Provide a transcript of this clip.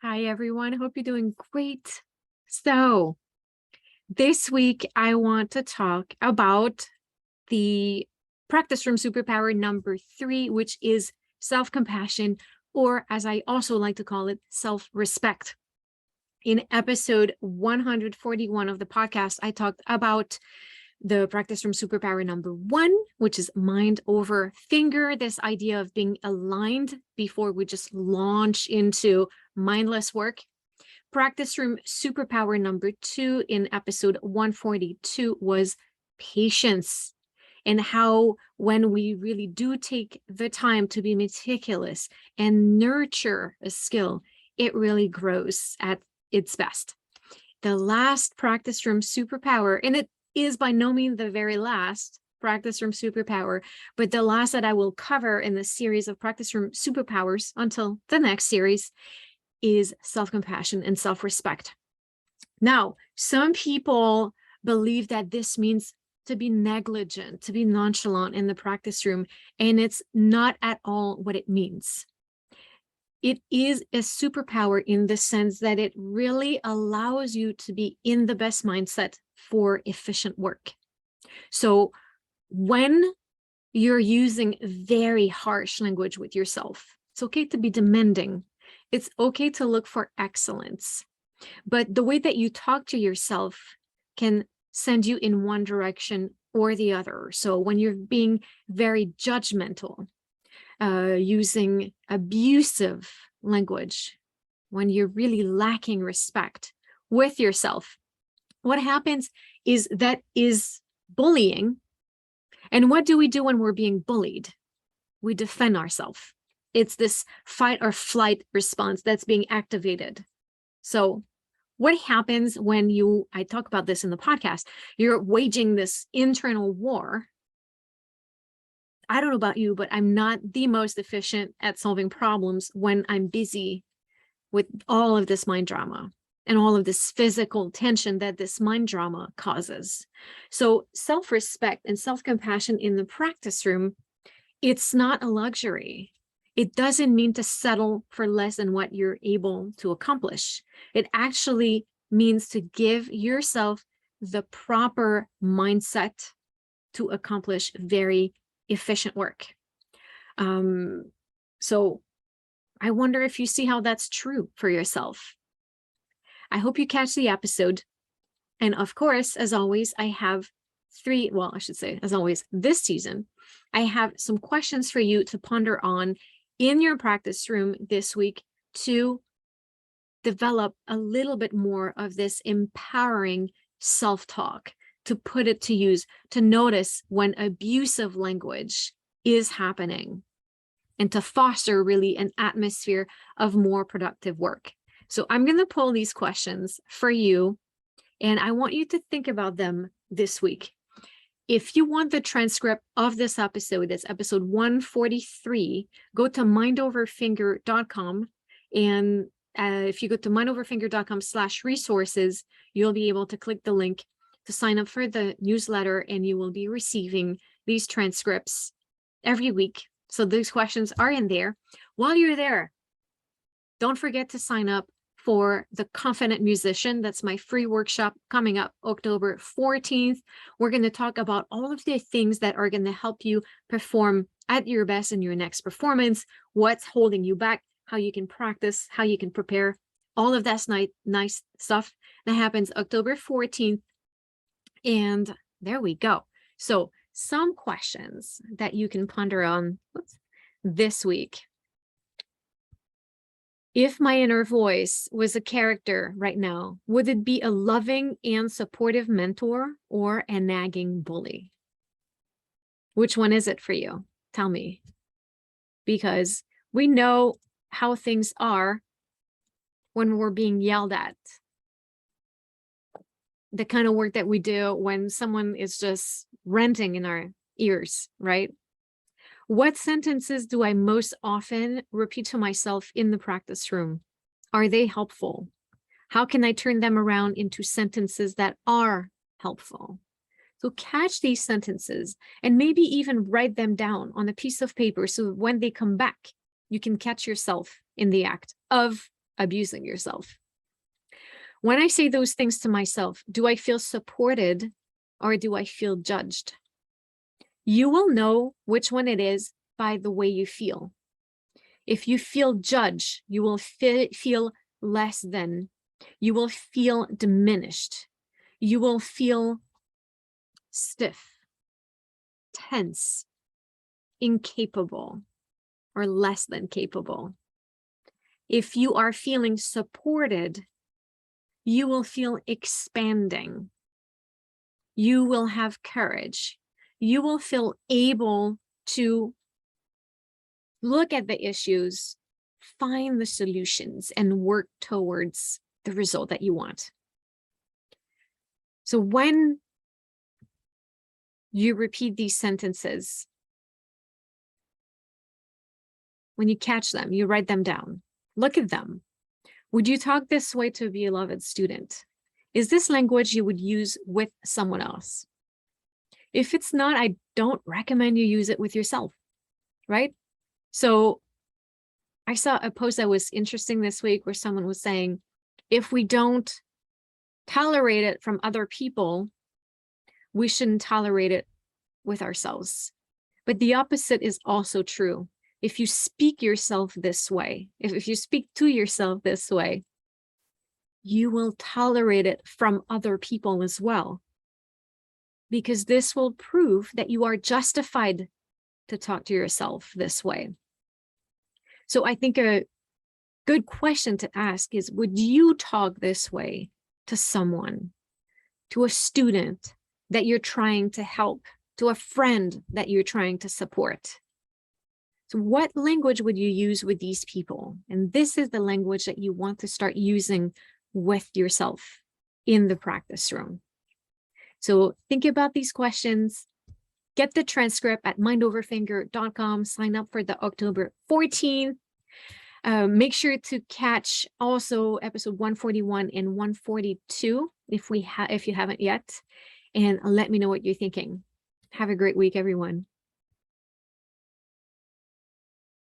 Hi, everyone. Hope you're doing great. So, this week, I want to talk about the practice room superpower number 3, which is self-compassion, or as I also like to call it, self-respect. In episode 141 of the podcast, I talked about the practice room superpower number 1, which is mind over finger, this idea of being aligned before we just launch into mindless work. Practice room superpower number 2 in episode 142 was patience, and how when we really do take the time to be meticulous and nurture a skill, it really grows at its best. The last practice room superpower, and it is by no means the very last practice room superpower, but the last that I will cover in the series of practice room superpowers until the next series, is self-compassion and self-respect. Now, some people believe that this means to be negligent, to be nonchalant in the practice room, and it's not at all what it means. It is a superpower in the sense that it really allows you to be in the best mindset for efficient work. So when you're using very harsh language with yourself, it's okay to be demanding. It's okay to look for excellence. But the way that you talk to yourself can send you in one direction or the other. So when you're being very judgmental, using abusive language, when you're really lacking respect with yourself, what happens is that is bullying. And what do we do when we're being bullied? We defend ourselves. It's this fight or flight response that's being activated. So what happens when I talk about this in the podcast, you're waging this internal war. I don't know about you, but I'm not the most efficient at solving problems when I'm busy with all of this mind drama and all of this physical tension that this mind drama causes. So self-respect and self-compassion in the practice room, it's not a luxury. It doesn't mean to settle for less than what you're able to accomplish. It actually means to give yourself the proper mindset to accomplish very efficient work. So I wonder if you see how that's true for yourself. I hope you catch the episode. And of course, as always, I have as always, this season, I have some questions for you to ponder on in your practice room this week to develop a little bit more of this empowering self-talk, to put it to use, to notice when abusive language is happening, and to foster really an atmosphere of more productive work. So I'm going to pull these questions for you, and I want you to think about them this week. If you want the transcript of this episode, that's episode 143, go to mindoverfinger.com. And if you go to mindoverfinger.com/resources, you'll be able to click the link to sign up for the newsletter, and you will be receiving these transcripts every week. So these questions are in there. While you're there, don't forget to sign up for the Confident Musician. That's my free workshop coming up October 14th. We're going to talk about all of the things that are going to help you perform at your best in your next performance, what's holding you back, how you can practice, how you can prepare, all of that nice stuff. That happens October 14th. And there we go. So some questions that you can ponder on this week. If my inner voice was a character right now, would it be a loving and supportive mentor or a nagging bully? Which one is it for you? Tell me. Because we know how things are when we're being yelled at. The kind of work that we do when someone is just ranting in our ears, right? What sentences do I most often repeat to myself in the practice room? Are they helpful? How can I turn them around into sentences that are helpful? So catch these sentences and maybe even write them down on a piece of paper so when they come back, you can catch yourself in the act of abusing yourself. When I say those things to myself, do I feel supported or do I feel judged? You will know which one it is by the way you feel. If you feel judged, you will feel less than. You will feel diminished. You will feel stiff, tense, incapable, or less than capable. If you are feeling supported, you will feel expanding. You will have courage. You will feel able to look at the issues, find the solutions, and work towards the result that you want. So when you repeat these sentences, when you catch them, you write them down, look at them. Would you talk this way to a beloved student? Is this language you would use with someone else? If it's not, I don't recommend you use it with yourself, right? So I saw a post that was interesting this week where someone was saying, if we don't tolerate it from other people, we shouldn't tolerate it with ourselves. But the opposite is also true. If you speak yourself this way, if you speak to yourself this way, you will tolerate it from other people as well. Because this will prove that you are justified to talk to yourself this way. So I think a good question to ask is, would you talk this way to someone, to a student that you're trying to help, to a friend that you're trying to support? So what language would you use with these people? And this is the language that you want to start using with yourself in the practice room. So think about these questions, get the transcript at mindoverfinger.com, sign up for the October 14th. Make sure to catch also episode 141 and 142 if you haven't yet, and let me know what you're thinking. Have a great week, everyone.